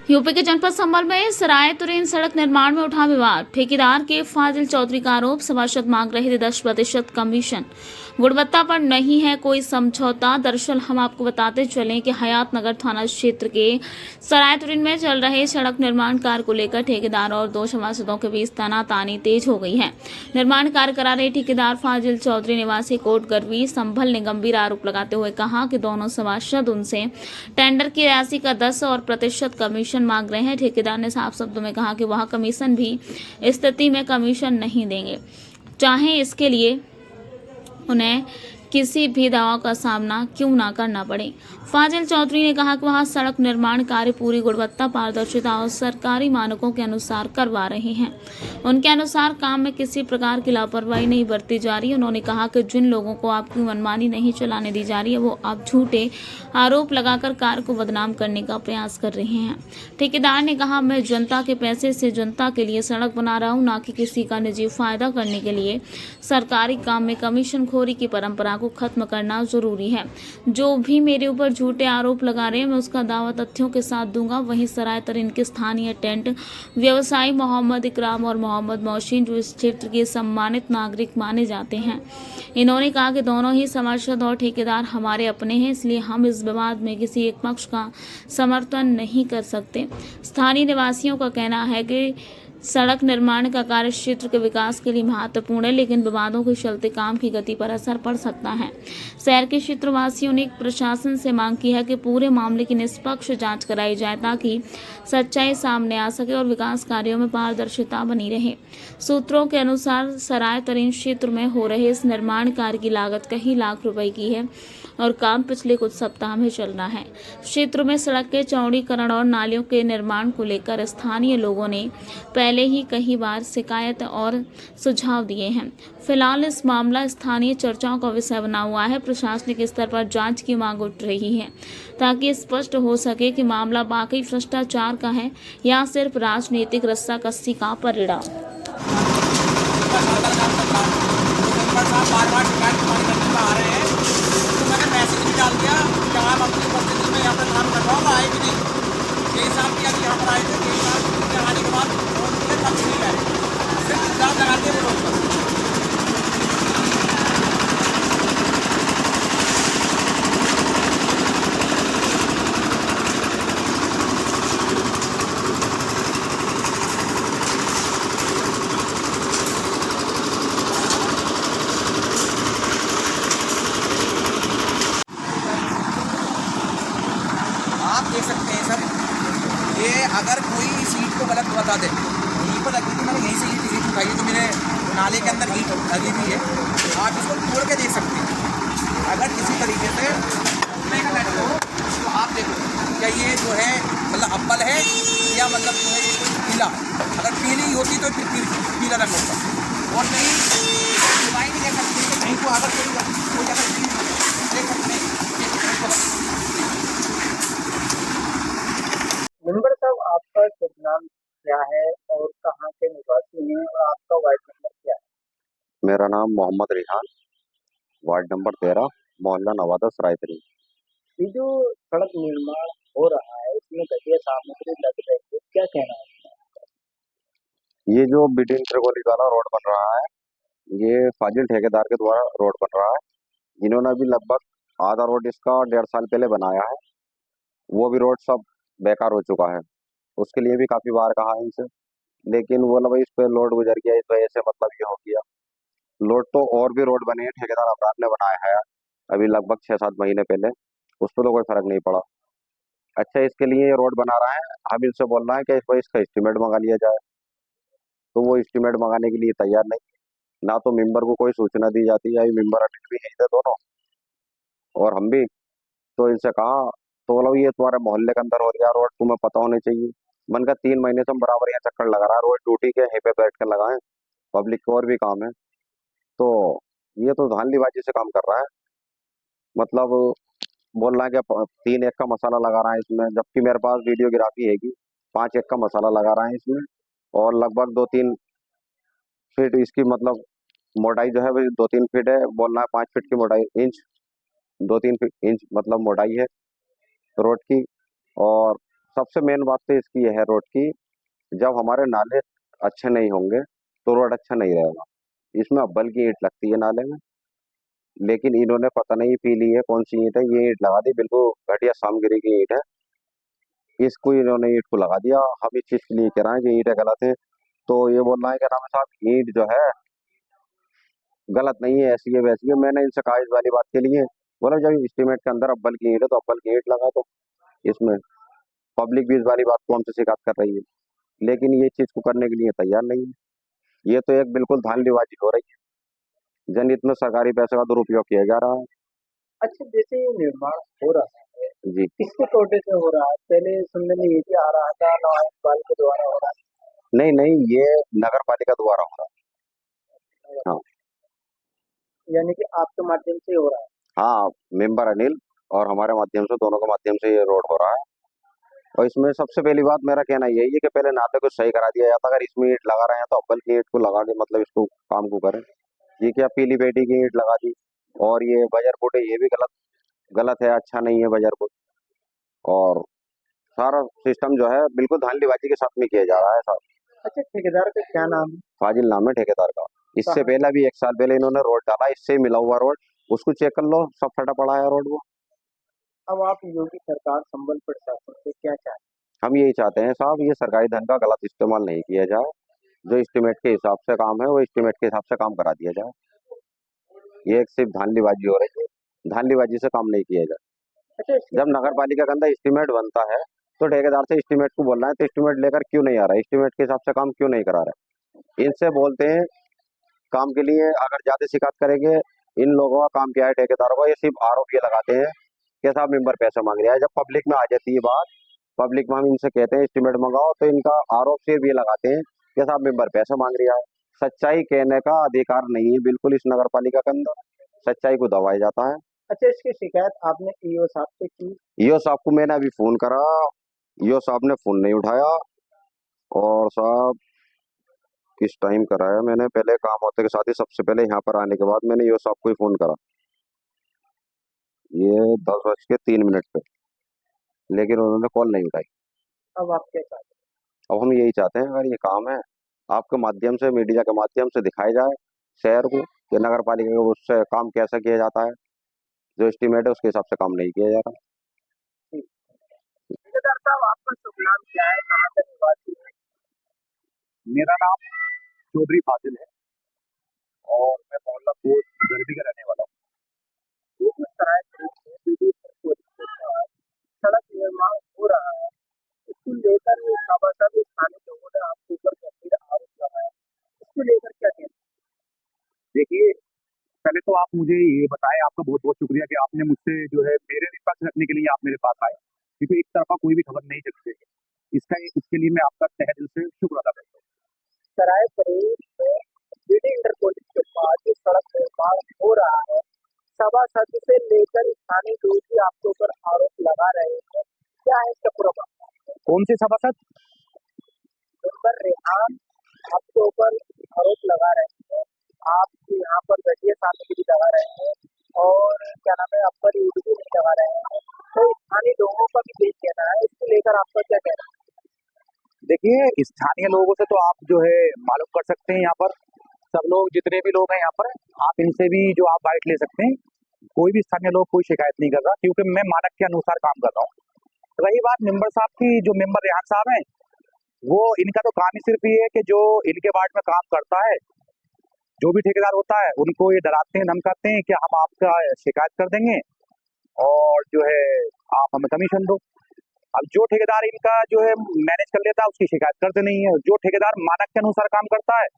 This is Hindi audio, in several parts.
यूपी के जनपद संभल में सराय तुरैन सड़क निर्माण में उठा विवाद। ठेकेदार के फाजिल चौधरी का आरोप, सभासद मांग रहे थे 10% कमीशन। गुणवत्ता पर नहीं है कोई समझौता। दरअसल हम आपको बताते चलें कि हयात नगर थाना क्षेत्र के सराय तुरैन में चल रहे सड़क निर्माण कार्य को लेकर ठेकेदार और दो सभासदों के बीच तनातनी तेज हो गई है। निर्माण कार्य करा रहे ठेकेदार फाजिल चौधरी निवासी कोट गरवी संभल ने गंभीर आरोप लगाते हुए कहा कि दोनों सभासद उनसे टेंडर की राशि का 10% कमीशन मांग रहे हैं। ठेकेदार ने साफ शब्दों में कहा कि वह कमीशन भी स्थिति में कमीशन नहीं देंगे, चाहे इसके लिए उन्हें किसी भी दबाव का सामना क्यों ना करना पड़े। फाजिल चौधरी ने कहा कि वह सड़क निर्माण कार्य पूरी गुणवत्ता, पारदर्शिता और सरकारी मानकों के अनुसार करवा रहे हैं। उनके अनुसार काम में किसी प्रकार की लापरवाही नहीं बरती जा रही। उन्होंने कहा कि जिन लोगों को आपकी मनमानी नहीं चलाने दी जा रही है, वो आप झूठे आरोप लगाकर कार्य को बदनाम करने का प्रयास कर रहे हैं। ठेकेदार ने कहा, मैं जनता के पैसे से जनता के लिए सड़क बना रहा हूँ, ना कि किसी का निजी फायदा करने के लिए। सरकारी काम में कमीशनखोरी की परंपरा को खत्म करना जरूरी है। जो भी मेरे ऊपर झूठे आरोप लगा रहे हैं, मैं उसका दावा तथ्यों के साथ दूंगा। वहीं सराय तुरैन के स्थानीय टेंट व्यवसायी मोहम्मद इकराम और मोहम्मद मोहसिन, जो इस क्षेत्र के सम्मानित नागरिक माने जाते हैं, इन्होंने कहा कि दोनों ही सभासद और ठेकेदार हमारे अपने हैं, इसलिए हम इस विवाद में किसी एक पक्ष का समर्थन नहीं कर सकते। स्थानीय निवासियों का कहना है कि सड़क निर्माण का कार्य क्षेत्र के विकास के लिए महत्वपूर्ण है, लेकिन विवादों के चलते काम की गति पर असर पड़ सकता है। शहर के क्षेत्रवासियों ने प्रशासन से मांग की है कि पूरे मामले की निष्पक्ष जांच कराई जाए, ताकि सच्चाई सामने आ सके और विकास कार्यों में पारदर्शिता बनी रहे। सूत्रों के अनुसार सराय तुरैन क्षेत्र में हो रहे इस निर्माण कार्य की लागत कई लाख रुपए की है और काम पिछले कुछ सप्ताह में चल रहा है। क्षेत्र में सड़क के चौड़ीकरण और नालियों के निर्माण को लेकर स्थानीय लोगों ने पहले ही कई बार शिकायत और सुझाव दिए हैं। फिलहाल इस मामला स्थानीय चर्चाओं का विषय बना हुआ है। प्रशासनिक स्तर पर जांच की मांग उठ रही है, ताकि स्पष्ट हो सके कि मामला वाकई भ्रष्टाचार का है या सिर्फ राजनीतिक रस्साकसी का परिणाम। बार-बार शिकायत हमारी करने में आ रहे हैं, तो मैंने मैसेज भी डाल दिया कि आप अपनी उपस्थिति में यहाँ पर काम करवाओ, आए भी नहीं। 6 साल किया कि यहाँ पर आए थे, 6 साल के आने के बाद फोन किए तब नहीं आए, सिर्फ इल्जाम लगाते हैं वो लोग। आप देख सकते हैं सर, ये अगर कोई सीट को गलत बता दे, यहीं पर लगी थी, मैंने यहीं से ईट उठाई है, जो मेरे नाले के अंदर ईट लगी हुई है, आप इसको तोड़ के देख सकते हैं। अगर किसी तरीके से टूटने का लट हो तो आप देखो, क्या ये जो है मतलब अब्बल है या मतलब जो है ये कोई पीला, अगर पीली होती तो फिर पीला रंग होता, और नहीं दवाई नहीं देख सकती कि कहीं को अगर कोई अगर देख सकते हैं। मेंबर साहब, आपका शुभ नाम क्या है और कहाँ के निवासी हैं और आपका वार्ड नंबर क्या है? मेरा नाम मोहम्मद रिहान, वार्ड नंबर 13, मोहल्ला नवादा, सराय तुरैन। ये जो सड़क निर्माण हो रहा है, इसमें घटिया सामग्री लग रही है, क्या कहना है? ये जो बिटिन त्रिकोली वाला रोड बन रहा है, ये फाजिल ठेकेदार के द्वारा रोड बन रहा है, जिन्होंने अभी लगभग आधा रोड इसका 1.5 साल पहले बनाया है। वो भी रोड सब बेकार हो चुका है। उसके लिए भी काफी बार कहा है इनसे, लेकिन वो ना भाई इस पे लोड गुजर गया, इस वजह से मतलब ये हो गया। लोड तो और भी रोड बने हैं, ठेकेदार अपराध ने बनाया है अभी लगभग 6-7 महीने पहले, उस पर तो कोई फर्क नहीं पड़ा। अच्छा, इसके लिए ये रोड बना रहा है, हम इनसे बोल रहे हैं कि इसको इसका एस्टीमेट मंगा लिया जाए, तो वो एस्टीमेट मंगाने के लिए तैयार नहीं। ना तो मेंबर को कोई सूचना दी जाती है, मेंबर अटेंड भी नहीं थे दोनों, और हम भी। तो इनसे कहा तो बोला ये तुम्हारे मोहल्ले के अंदर हो रहा रोड, तुम्हें पता होना चाहिए। मन का 3 महीने से हम बराबर यहाँ चक्कर लगा रहा है, रोज ड्यूटी के यहीं पे बैठ कर लगाए, पब्लिक को और भी काम है। तो ये तो धांधलीबाजी से काम कर रहा है, मतलब बोल रहा है कि 3 एक का मसाला लगा रहा है इसमें, जबकि मेरे पास वीडियोग्राफी है कि 5 एक का मसाला लगा रहा है इसमें, और लगभग 2-3 फीट इसकी मतलब मोटाई जो है वो 2-3 फीट है, बोल रहा है 5 फीट की मोटाई, इंच 2-3 इंच मतलब मोटाई है रोड की, और सबसे मेन बात तो इसकी यह है रोड की, जब हमारे नाले अच्छे नहीं होंगे तो रोड अच्छा नहीं रहेगा। इसमें अव्वल की ईंट लगती है नाले में, लेकिन इन्होंने पता नहीं पी ली है कौन सी ईंट है, ये ईंट लगा दी, बिल्कुल घटिया सामगिरी की ईंट है। इसको इन्होंने ईंट को लगा दिया। हम इस चीज के लिए कह रहे हैं कि ईंटें गलत है, तो ये बोल रहा है क्या नाम है साहब, ईंट जो है गलत नहीं है, ऐसी है वैसी है। मैंने इनसे कहा इस वाली बात के लिए, बोला जब एस्टीमेट के अंदर अव्वल की ईंट है तो अव्वल की ईंट लगा दो। इसमें पब्लिक भी इस वाली बात को हमसे शिकायत कर रही है, लेकिन ये चीज को करने के लिए तैयार नहीं है। ये तो एक बिल्कुल धांधलीबाजी हो रही है, जनहित में सरकारी पैसे का दुरुपयोग किया जा रहा है। अच्छा, जैसे ये निर्माण हो रहा है, जी। किसके तोटे से हो रहा है? पहले सुनने में ये भी आ रहा था नवायपाल के द्वारा हो रहा नहीं नहीं, ये नगर पालिका द्वारा हो रहा है, है। हाँ यानी कि आपके माध्यम से हो रहा है। हाँ, मेंबर अनिल और हमारे माध्यम से, दोनों के माध्यम से ये रोड हो रहा है। और इसमें सबसे पहली बात मेरा कहना यही है कि पहले नाले को सही करा दिया जाता। अगर इसमें ईंट लगा रहे हैं तो अव्वल की ईंट को लगा के मतलब इसको काम को करें। ये क्या पीली बेटी की ईंट लगा दी, और ये बजर फुट है, ये भी गलत गलत है, अच्छा नहीं है बजर फुट। और सारा सिस्टम जो है बिल्कुल धांधलीबाजी के साथ में किया जा रहा है साहब। अच्छा, ठेकेदार का क्या नाम है? फाजिल नाम है ठेकेदार का। इससे कहाँ? पहले भी 1 साल पहले इन्होंने रोड डाला, इससे ही मिला हुआ रोड, उसको चेक कर लो, सब फटा पड़ा है रोड वो। अब आप योगी सरकार संबल प्रशासन से क्या चाहते हम यही चाहते हैं साहब, ये सरकारी धन का गलत इस्तेमाल नहीं किया जाए। जो एस्टीमेट के हिसाब से काम है वो एस्टीमेट के हिसाब से काम करा दिया जाए। ये एक सिर्फ धांधलीबाजी हो रही है, धांधलीबाजी से काम नहीं किया जाए। हैं? अच्छा, इसके जब नगर पालिका के अंदर एस्टीमेट बनता है तो ठेकेदार से एस्टीमेट को बोलना है, तो एस्टीमेट लेकर क्यों नहीं आ रहा है, एस्टीमेट के हिसाब से काम क्यों नहीं करा रहा है। इनसे बोलते हैं काम के लिए, अगर ज्यादा शिकायत करेंगे, इन लोगों का काम क्या है ठेकेदारों का, ये सिर्फ आरोप ये लगाते हैं कि साहब मेंबर पैसा मांग रहा है। जब पब्लिक में आ जाती है बात, पब्लिक में हम इनसे कहते हैं एस्टीमेट मंगाओ, तो इनका आरोप सिर्फ ये लगाते हैं कि साहब मेंबर पैसा मांग रहा है। सच्चाई कहने का अधिकार नहीं है बिल्कुल इस नगर पालिका के अंदर, सच्चाई को दबाया जाता है। अच्छा, इसकी शिकायत आपने ईओ साहब से की? ईओ साहब को मैंने अभी फोन करा, ईओ साहब ने फोन नहीं उठाया। और साहब किस टाइम करा है मैंने, पहले काम होते के साथ ही, सबसे पहले यहाँ पर आने के बाद मैंने ईओ साहब को ही फोन करा, ये 10:03 पे, लेकिन उन्होंने कॉल नहीं उठाई। अब आप क्या चाहते अब हम यही चाहते हैं, अगर ये काम है आपके माध्यम से, मीडिया के माध्यम से दिखाया जाए शहर को कि नगर पालिका को उससे काम कैसा किया जाता है, जो एस्टीमेट है उसके हिसाब से काम नहीं किया जा रहा। हैं? ठेकेदार साहब, आपका शुभ नाम क्या है, कहाँ का निवासी है? मेरा नाम चौधरी फाजिल है और मैं मोहल्ला कोट गरबी का रहने वाला हूँ। जो इस तरह से सड़क निर्माण हो रहा है, इसको लेकर सभासद स्थानीय लोगों ने आपके ऊपर गंभीर आरोप लगाया, इसको लेकर क्या कहना है? देखिए, पहले तो आप मुझे ये बताएं, आपका बहुत बहुत शुक्रिया कि आपने मुझसे जो है मेरे विश्वास रखने के लिए आप मेरे पास आए, क्योंकि एक तरफा कोई भी खबर नहीं चलती है। इसके लिए मैं आपका तहे दिल से शुक्र अदा करता हूँ। सराय बरेली में बीडी इंटर कॉलेज के पास जो सड़क निर्माण हो रहा है, सभासद से लेकर स्थानीय लोग भी आपके ऊपर आरोप लगा रहे हैं, क्या है इसका पूरा मामला? कौन से सभासद? मेंबर रेहान आपके ऊपर आरोप लगा रहे हैं, आप यहाँ पर घटिया सामग्री लगा रहे हैं, और क्या नाम है, आप पर ईंट भी नहीं लगा रहे हैं, तो स्थानीय लोगों का भी यही कहना है, इसको लेकर आपका क्या कहना है? देखिए, स्थानीय लोगों से तो आप जो है मालूम कर सकते हैं, यहाँ पर सब लोग जितने भी लोग हैं यहाँ पर, आप इनसे भी जो आप बाइट ले सकते हैं। कोई भी स्थानीय लोग कोई शिकायत नहीं कर रहा, क्योंकि मैं मानक के अनुसार काम कर रहा हूँ। रही बात मेंबर साहब की, जो मेंबर रेहान साहब हैं, वो इनका तो काम ही सिर्फ ये है कि जो इनके वार्ड में काम करता है, जो भी ठेकेदार होता है, उनको ये डराते हैं, धमकाते हैं कि हम आपका शिकायत कर देंगे और जो है आप हमें कमीशन दो। अब जो ठेकेदार इनका जो है मैनेज कर लेता है, उसकी शिकायत करते नहीं है। जो ठेकेदार मानक के अनुसार काम करता है,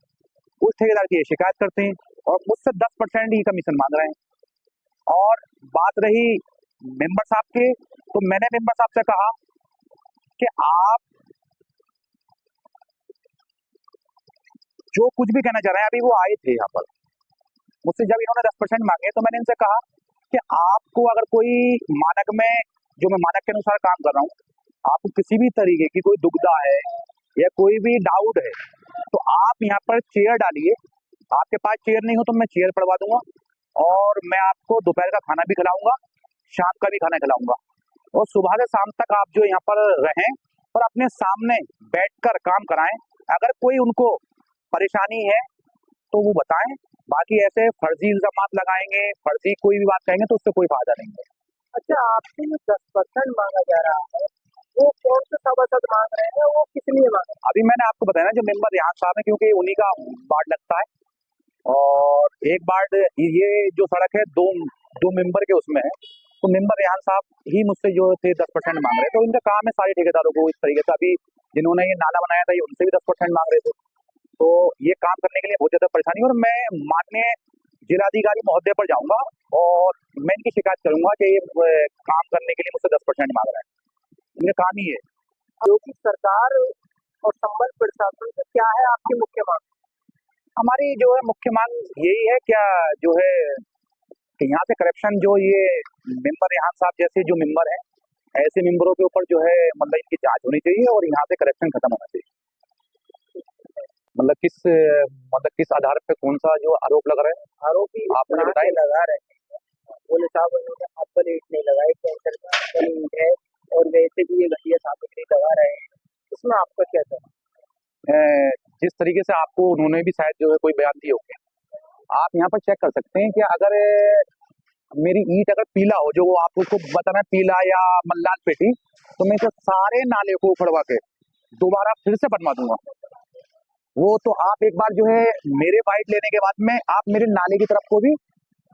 उस ठेकेदार की ये शिकायत करते हैं, और मुझसे 10% ही कमीशन मांग रहे हैं। और बात रही मेंबर साहब की, तो मैंने मेंबर साहब से कहा कि आप जो कुछ भी कहना चाह रहे हैं, अभी वो आए थे यहाँ पर मुझसे, जब इन्होंने 10% मांगे तो मैंने इनसे कहा कि आपको अगर कोई मानक में, जो मैं मानक के अनुसार काम कर रहा हूँ, आपको किसी भी तरीके की कोई दुविधा है या कोई भी डाउट है, तो आप यहाँ पर चेयर डालिए। आपके पास चेयर नहीं हो तो मैं चेयर पड़वा दूंगा, और मैं आपको दोपहर का खाना भी खिलाऊंगा, शाम का भी खाना खिलाऊंगा। और सुबह से शाम तक आप जो यहाँ पर रहें और अपने सामने बैठकर काम कराएं। अगर कोई उनको परेशानी है तो वो बताएं, बाकी ऐसे फर्जी इल्जामात लगाएंगे, फर्जी कोई भी बात कहेंगे तो उससे कोई फायदा नहीं है। अच्छा, आपसे जो 10% मांगा जा रहा है वो कौन से सभासद मांग रहे हैं, वो किस लिए मांग रहे हैं? अभी मैंने आपको बताया ना, जो मेंबर रेहान साहब है, क्योंकि उन्हीं का वार्ड लगता है और एक वार्ड ये जो सड़क है दो मेंबर के उसमें है, तो मेंबर रेहान साहब ही मुझसे जो थे 10% मांग रहे थे। तो इनका काम है सारे ठेकेदारों को इस तरीके से, अभी जिन्होंने ये नाला बनाया था ये उनसे भी 10% मांग रहे थे। तो ये काम करने के लिए बहुत ज्यादा परेशानी है और मैं माननीय जिलाधिकारी महोदय पर जाऊंगा और मैं इनकी शिकायत करूंगा कि ये काम करने के लिए मुझसे 10% मांग रहे हैं। इनका काम ही है। जो कि सरकार और संबंध प्रशासन से क्या है आपकी मुख्य मांग? हमारी जो है मुख्य मांग यही है क्या जो है कि यहाँ से करप्शन जो ये मेंबर रेहान साहब जैसे जो मेंबर हैं, ऐसे मेंबरों के ऊपर जो है मतलब इनकी जांच होनी चाहिए और यहाँ से करप्शन खत्म होना चाहिए। मतलब किस आधार पे कौन सा जो आरोप लग रहा है? आरोपी आप मुझे बताइए। लगा रहे हैं, बोले साहब उन्होंने अप्पल ईट नहीं लगाई, कैंसर का अप्पल ईट है और वैसे भी ये घटिया सामग्री लगा रहे हैं, इसमें आपका क्या कहना? जिस तरीके से आपको उन्होंने भी शायद जो है कोई बयान दिए होंगे, आप यहाँ पर चेक कर सकते हैं कि अगर मेरी ईंट अगर पीला हो, जो वो आपको उसको बताना पीला या लाल पेटी, तो मैं इसे सारे नाले को उखड़वा के दोबारा फिर से बनवा दूंगा। वो तो आप एक बार जो है मेरे बाइट लेने के बाद में आप मेरे नाले की तरफ को भी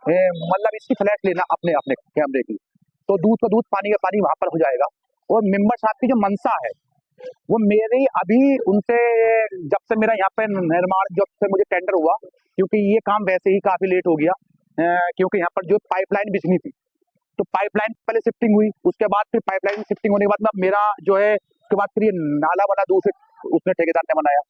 मतलब इसकी फ्लैश लेना अपने अपने कैमरे की, तो दूध का दूध पानी का पानी वहां पर हो जाएगा। और मेंबर साहब की जो मंशा है वो मेरी अभी उनसे जब से मेरा यहाँ पे निर्माण जब से मुझे टेंडर हुआ, क्योंकि ये काम वैसे ही काफी लेट हो गया, क्योंकि यहाँ पर जो पाइपलाइन बिछनी थी तो पाइपलाइन पहले शिफ्टिंग हुई, उसके बाद फिर पाइपलाइन शिफ्टिंग होने के बाद में मेरा जो है उसके बाद फिर ये नाला बना दूसरे उसने ठेकेदार ने बनाया।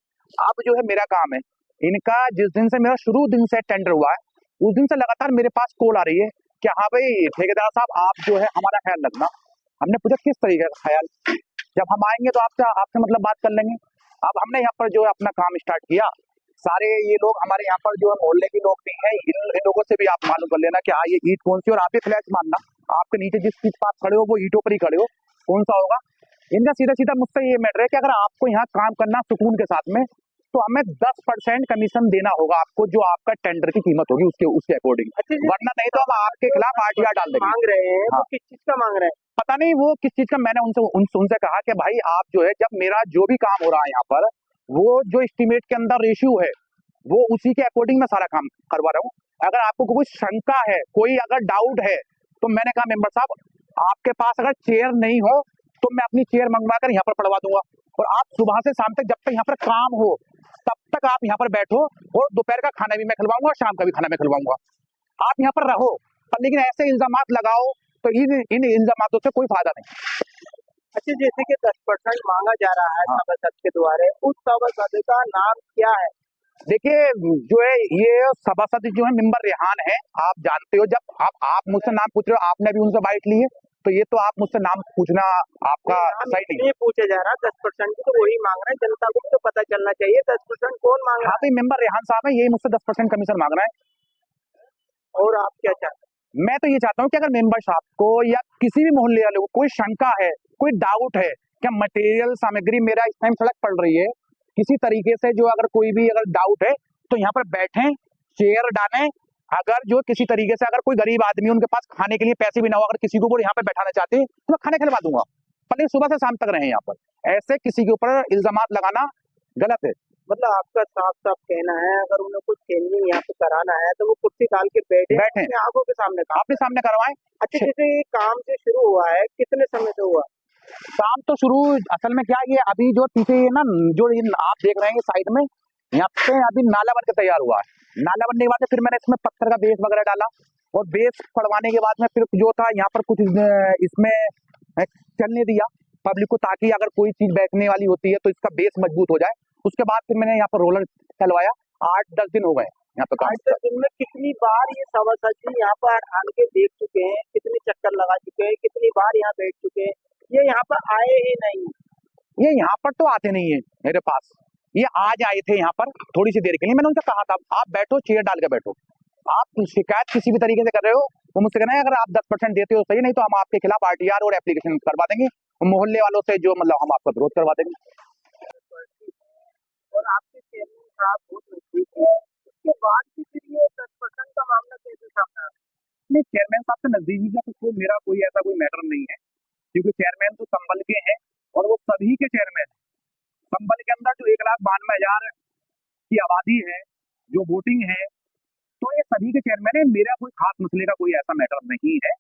अब जो है मेरा काम है, इनका जिस दिन से मेरा शुरू दिन से टेंडर हुआ है उस दिन से लगातार मेरे पास कॉल आ रही है कि हाँ भाई ठेकेदार साहब आप जो है हमारा ख्याल रखना। हमने पूछा किस तरीके का ख्याल, जब हम आएंगे तो आपसे मतलब बात कर लेंगे। अब हमने यहाँ पर जो है अपना काम स्टार्ट किया, सारे ये लोग हमारे यहाँ पर जो है मोहल्ले के लोग भी हैं, इन लोगों से भी आप मालूम कर लेना कि हाँ ये ईंट कौन सी, और आप ही फ्लैश मानना आपके नीचे जिस चीज पर आप खड़े हो वो ईंटों पर ही खड़े हो, कौन सा होगा। इनका सीधा सीधा मुझसे ये मैटर है कि अगर आपको यहाँ काम करना सुकून के साथ में तो हमें 10% कमीशन देना होगा आपको, जो आपका टेंडर की कीमत होगी उसके अकॉर्डिंग, वरना नहीं तो हम आपके खिलाफ आरटीआर डाल देंगे। मांग रहे हैं हाँ। वो किस चीज का मांग रहे हैं? पता नहीं वो किस चीज का, मैंने उनसे कहा कि भाई आप जो है जब मेरा जो भी काम हो रहा है यहाँ पर वो जो एस्टिमेट के अंदर रेशियो है वो उसी के अकॉर्डिंग मैं सारा काम करवा रहा हूँ। अगर आपको कोई शंका है, कोई अगर डाउट है, तो मैंने कहा मेंबर साहब आपके पास अगर चेयर नहीं हो तो मैं अपनी चेयर मंगवा कर यहाँ पर पढ़वा दूंगा, और आप सुबह से शाम तक जब तक यहाँ पर काम हो तब तक आप यहाँ पर बैठो, और दोपहर का खाना भी मैं खिलवाऊंगा और शाम का भी खाना मैं खिलवाऊंगा। आप यहाँ पर रहो, पर लेकिन ऐसे इल्जामात लगाओ तो इन इल्जामातों से कोई फायदा नहीं। अच्छा, जैसे कि 10% मांगा जा रहा है सभासद के द्वारा, उस सभासद का नाम क्या है? देखिए जो है ये सभासद जो है मेंबर रेहान है, आप जानते हो। जब आप मुझसे नाम पूछ रहे हो, आपने भी उनसे बाइट ली है, तो ये तो आप मुझसे नाम पूछना आपका सही नहीं। ये पूछा जा रहा है 10% तो वही मांग रहे हैं, जनता को तो पता चलना चाहिए 10% कौन मांग रहा हाँ, तो मेंबर रेहान साहब है, यही मुझसे 10% कमीशन मांग रहा है। और आप क्या चाहते हैं? मैं तो ये चाहता हूँ कि अगर मेंबर साहब को या किसी भी मोहल्ले वाले को कोई शंका है, कोई डाउट है, क्या मटेरियल सामग्री मेरा इस टाइम सड़क पड़ रही है, किसी तरीके से जो अगर कोई भी अगर डाउट है तो यहाँ पर बैठें, चेयर डालें। अगर जो किसी तरीके से अगर कोई गरीब आदमी उनके पास खाने के लिए पैसे भी ना हो, अगर किसी को वो यहाँ पे बैठाना चाहते हैं तो मैं खाने खिलवा दूंगा, पर सुबह से शाम तक रहे यहाँ पर। ऐसे किसी के ऊपर इल्जामात लगाना गलत है। मतलब आपका साफ साफ कहना है अगर उन्हें कुछ चेंजिंग यहाँ पे कराना है तो वो कुर्सी डाल के बैठे अपनी आंखों के सामने आपके सामने करवाएं। अच्छा, जैसे ये काम से शुरू हुआ है कितने समय से हुआ? काम तो शुरू असल में क्या ये अभी जो पीछे ये ना जो आप देख रहे हैं साइड में, यहाँ पे अभी नाला बन के तैयार हुआ है। नाला बनने के बाद फिर मैंने इसमें पत्थर का बेस वगैरह डाला, और बेस पड़वाने के बाद में फिर जो था यहाँ पर कुछ इसमें चलने दिया पब्लिक को, ताकि अगर कोई चीज बैठने वाली होती है तो इसका बेस मजबूत हो जाए। उसके बाद फिर मैंने यहाँ पर रोलर चलवाया। 8-10 दिन हो गए यहाँ पे काम। 8-10 दिन में कितनी बार ये सभासद जी यहाँ पर आन के देख चुके हैं, कितने चक्कर लगा चुके हैं, कितनी बार यहाँ बैठ चुके हैं? ये यहाँ पर आए ही नहीं? ये यहाँ पर तो आते नहीं है मेरे पास, ये आज आए थे यहाँ पर थोड़ी सी देर के लिए। मैंने उनसे कहा था आप बैठो, चेयर डाल के बैठो, आप शिकायत किसी भी तरीके से कर रहे हो वो मुझसे कहना है अगर आप 10% देते हो सही, नहीं तो हम आपके खिलाफ RTR और एप्लीकेशन करवा देंगे, और मोहल्ले वालों से जो मतलब हम आपका विरोध करवा देंगे। और आपके चेयरमैन साहब बहुत नजदीक है, उसके बाद भी फिर ये 10% का मामला कैसे सामने आ रहा नहीं, चेयरमैन साहब से नजदीकी का तो मेरा कोई ऐसा कोई मैटर नहीं है, क्योंकि चेयरमैन तो संभल के हैं और वो सभी के चेयरमैन हैं। संभल के अंदर जो 1,92,000 की आबादी है, जो वोटिंग है, तो ये सभी के चेयरमैन है। मेरा कोई खास मसले का कोई ऐसा मैटर नहीं है।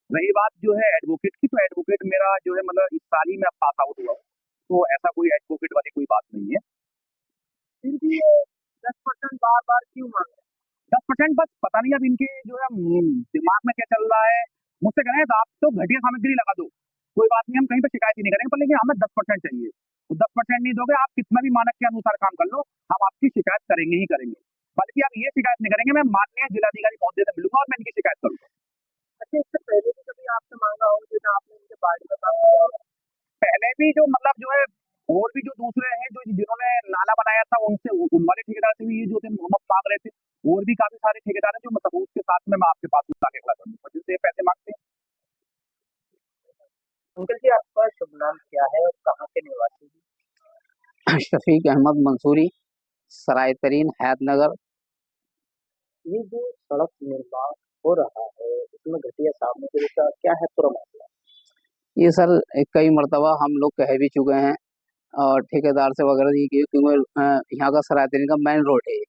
रही बात जो है एडवोकेट की, तो एडवोकेट मेरा जो है मतलब इस साल ही में पास आउट हुआ हूं, तो ऐसा कोई एडवोकेट वाली कोई बात नहीं है। है? फिर भी ये 10% बार बार क्यों मांग रहे हैं? 10% बस पता नहीं अब इनके जो है दिमाग में क्या चल रहा है। मुझसे कह रहे हैं तो आप तो घटिया सामग्री लगा दो, कोई बात नहीं, हम कहीं पे शिकायत ही नहीं करेंगे, पर लेकिन हमें 10% चाहिए। तो 10% नहीं दोगे, आप कितना भी मानक के अनुसार काम कर लो, हम आपकी शिकायत करेंगे ही करेंगे। बल्कि आप ये शिकायत नहीं करेंगे, मैं माननीय जिलाधिकारी महोदय से मिलूंगा और मैं इनकी शिकायत करूंगा। अच्छा, इससे पहले भी कभी आपसे मांगा हो, जैसे आपने इनके बारे में काम किया हो? पहले भी जो मतलब जो है और भी जो दूसरे हैं जो जिन्होंने नाला बनाया था, उनसे उन वाले ठेकेदार से भी ये जो थे मोहम्मद मांग रहे थे। और भी काफी सारे ठेकेदार हैं जो मैं सबूत के साथ में मैं आपके पास लाके खड़ा करूंगा, जिनसे ये पैसे मांगते हैं। अंकल जी, आपका शुभ नाम क्या है और कहाँ के निवासी हैं? शफीक अहमद मंसूरी, सराय तरीन, हैदनगर। ये जो सड़क निर्माण हो रहा है, इसमें घटिया सामग्री का क्या है पूरा मामला? ये सर कई मरतबा हम लोग कह भी चुके हैं और ठेकेदार से वगैरह नहीं किए, क्योंकि यहाँ का सराय तरीन का मेन रोड है ये,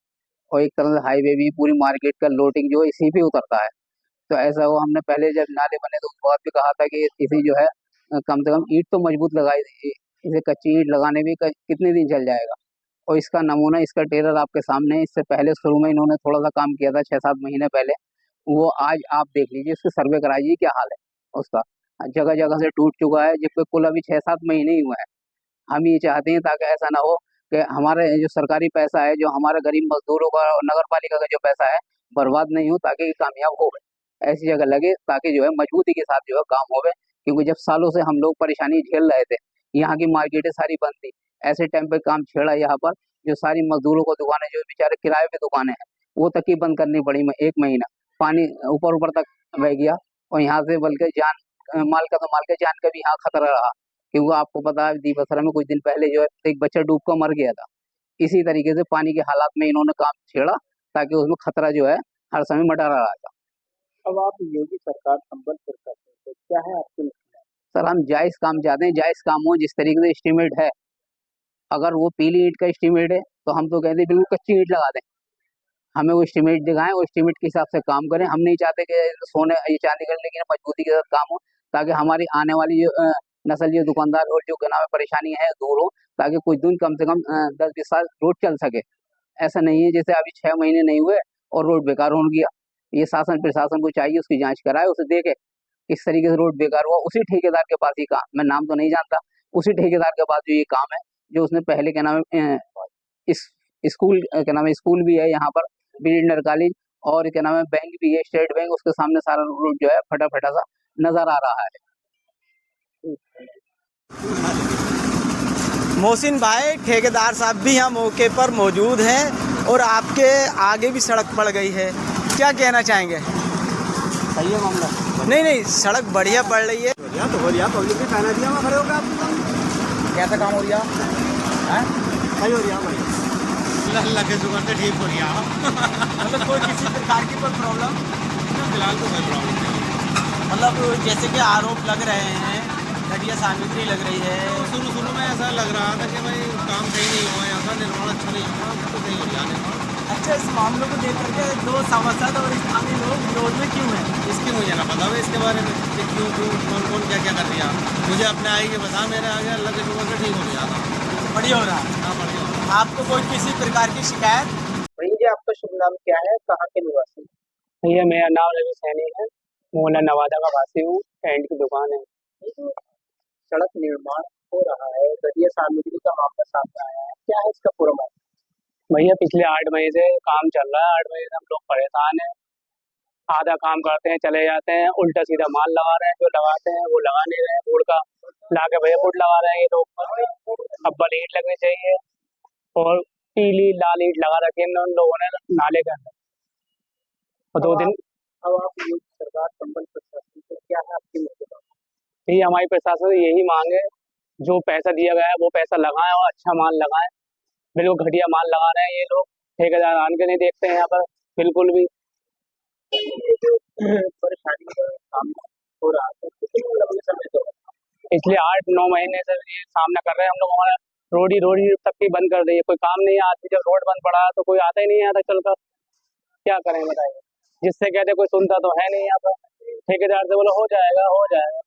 और एक तरह से हाईवे भी, पूरी मार्केट का लोडिंग जो है इसी पे उतरता है। तो ऐसा हो, हमने पहले जब नाले बने तो उस बात भी कहा था कि इसी जो है कम से कम ईंट तो मजबूत लगाई, इसे कच्ची ईंट लगाने भी कितने दिन चल जाएगा। और इसका नमूना, इसका टेलर आपके सामने है। इससे पहले शुरू में इन्होंने थोड़ा सा काम किया था 6-7 महीने पहले, वो आज आप देख लीजिए, इसके सर्वे कराइए क्या हाल है उसका। जगह जगह से टूट चुका है, जबकि कुल अभी 6-7 महीने ही हुए हैं। हम ये चाहते हैं ताकि ऐसा ना हो कि हमारे जो सरकारी पैसा है, जो हमारे गरीब मजदूरों का और नगर पालिका का जो पैसा है, बर्बाद नहीं हो, ताकि ये कामयाब हो गए, ऐसी जगह लगे ताकि जो है मजबूती के साथ जो है काम होवे। क्योंकि जब सालों से हम लोग परेशानी झेल रहे थे, यहाँ की मार्केटें सारी बंद थी, ऐसे टाइम पे काम छेड़ा यहाँ पर, जो सारी मजदूरों को दुकानें, जो बेचारे किराए पे दुकानें हैं, वो तक की बंद करनी पड़ी। 1 महीना पानी ऊपर ऊपर तक बह गया, और यहाँ से बल्कि जान माल का, तो माल के जान का भी यहाँ खतरा रहा। क्योंकि आपको पता है दीपसरा में कुछ दिन पहले जो है एक बच्चा डूब कर मर गया था। इसी तरीके से पानी के हालात में इन्होंने काम छेड़ा, ताकि उसमें खतरा जो है हर समय मंडरा रहा था। अब आप योगी सरकार संबल कर सकते हैं, तो क्या है आपके लिए? सर हम जायज काम चाहते हैं, जायज काम हो, जिस तरीके से एस्टीमेट है। अगर वो पीली ईंट का एस्टीमेट है तो हम तो कहते हैं बिल्कुल कच्ची ईंट लगा दें, हमें वो एस्टीमेट दिखाएं, वो एस्टीमेट के हिसाब से काम करें। हम नहीं चाहते कि सोने ये चांदी कर, लेकिन मजबूती के साथ काम हो, ताकि हमारी आने वाली जो नस्ल, जो दुकानदार और जो क्या नाम है परेशानी है, दूर हो, ताकि कुछ दिन कम से कम 10-20 साल रोड चल सके। ऐसा नहीं है जैसे अभी 6 महीने नहीं हुए और रोड बेकार हो गया। ये शासन प्रशासन को चाहिए उसकी जांच कराए, उसे देखे किस तरीके से रोड बेकार हुआ। उसी ठेकेदार के पास ही काम, मैं नाम तो नहीं जानता, उसी ठेकेदार के पास जो ये काम है, जो उसने पहले क्या नाम है इस स्कूल, क्या नाम है स्कूल भी है यहाँ पर, बीएड कॉलेज, और क्या नाम है बैंक भी है, स्टेट बैंक, उसके सामने सारा रोड जो है फटा फटा सा नजर आ रहा है। मोहसिन भाई, ठेकेदार साहब भी यहाँ मौके पर मौजूद हैं और आपके आगे भी सड़क पड़ गई है, क्या कहना चाहेंगे? सही है मामला? नहीं, सड़क बढ़िया पड़ रही है। तो हो रहा, पब्लिक भी खाना दिया मैं खड़े होगा आपको। कैसा काम हो रहा है? सही हो रहा भाई, अल्लाह के शुक्र से ठीक हो रही है। मतलब कोई किसी प्रकार की कोई प्रॉब्लम? फिलहाल तो कोई प्रॉब्लम नहीं। मतलब जैसे कि आरोप लग रहे हैं, घटिया सामग्री लग रही है। शुरू में ऐसा लग रहा था कि भाई काम सही नहीं हुआ, यहाँ का निर्माण अच्छा नहीं हुआ, तो सही हो रहा निर्माण। अच्छा, इस मामलों को देख करके दो सांसद और स्थानीय लोग विरोध में क्यों हैं? इसकी मुझे ना पता है, इसके बारे में कि क्यों कौन क्या क्या कर रही है। मुझे अपने आई के बता, मेरे आगे अल्लाह के शुक्र से ठीक हो गया था। बढ़िया हो रहा है। हाँ, बढ़िया हो रहा। आपको कोई किसी प्रकार की शिकायत? भैया जी, आपका शुभ नाम क्या है, कहाँ के निवासी? भैया मेरा नाम रवि सैनी है, मोहल्ला नवादा का वासी हूँ, टेंट की दुकान है। ये जो सड़क निर्माण हो रहा है, घटिया सामग्री का मामला सामने आया है, क्या है इसका पूरा मामला? भैया पिछले 8 महीने से काम चल रहा है, 8 महीने से हम लोग परेशान हैं। आधा काम करते हैं चले जाते हैं, उल्टा सीधा माल लगा रहे हैं, जो लगाते हैं वो लगा नहीं रहे हैं, बोर्ड का ला के भैया बोर्ड लगा रहे हैं ये लोग। अब्बल ईंट लगनी चाहिए और पीली लाल ईंट लगा रखी है उन लोगों ने नाले के अंदर। और 2 दिन अब आप योगी सरकार संबल प्रशासन से क्या है आपकी मुद्दा? यही हमारी प्रशासन से यही मांग है, जो पैसा दिया गया है वो पैसा लगाएं और अच्छा माल लगाएं। बिल्कुल घटिया माल लगा रहे हैं ये लोग, ठेकेदार आन के नहीं देखते हैं यहाँ पर बिल्कुल भी। ये जो परेशानी का सामना हो रहा है तो कितने लंबे समय से हो रहा है? इसलिए 8-9 महीने से ये सामना कर रहे हैं हम लोग। हमारा रोड ही तक की बंद कर दी है, कोई काम नहीं है। आज जब रोड बंद पड़ा है तो कोई आता ही नहीं आता चलकर, क्या करें बताइए। जिससे कहते कोई सुनता तो है नहीं यहाँ पर। ठेकेदार से बोला हो जाएगा हो जाएगा।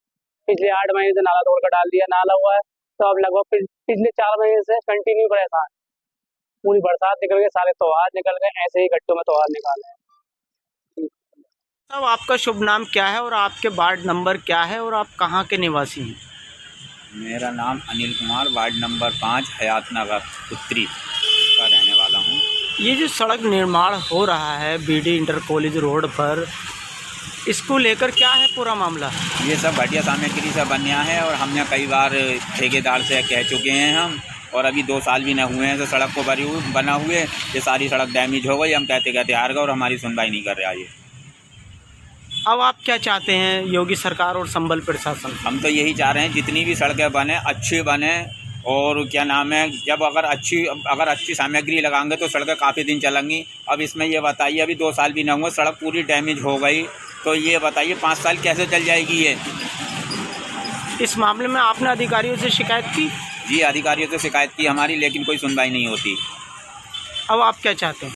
पिछले 8 महीने से नाला तोड़ कर डाल दिया, नाला हुआ है तो अब लगभग पिछले 4 महीने से कंटिन्यू परेशान। पूरी बरसात निकल गई, सारे त्योहार निकल गए, ऐसे ही गट्टों में त्योहार निकाले हैं। अब आपका शुभ नाम क्या है और आपके वार्ड नंबर क्या है और आप कहाँ के निवासी हैं? मेरा नाम अनिल कुमार, वार्ड नंबर 5 हयात नगर उत्तरी का रहने वाला हूँ। ये जो सड़क निर्माण हो रहा है बीडी इंटर कॉलेज रोड पर, इसको लेकर क्या है पूरा मामला? ये सब घटिया सामग्री से बनिया है और हमने कई बार ठेकेदार से कह चुके हैं हम, और अभी 2 साल भी न हुए हैं तो सड़क को बना हुए ये सारी सड़क डैमेज हो गई। हम कहते कहते हार गए और हमारी सुनवाई नहीं कर रहा ये। अब आप क्या चाहते हैं योगी सरकार और संबल प्रशासन? हम तो यही चाह रहे हैं जितनी भी सड़कें बने अच्छी बने, और क्या नाम है, जब अगर अच्छी सामग्री लगाएंगे तो सड़कें काफ़ी दिन चलेंगी। अब इसमें ये बताइए अभी 2 साल भी न हुए, सड़क पूरी डैमेज हो गई, तो ये बताइए 5 साल कैसे चल जाएगी ये। इस मामले में आपने अधिकारियों से शिकायत की? जी अधिकारियों से शिकायत की हमारी, लेकिन कोई सुनवाई नहीं होती। अब आप क्या चाहते हैं?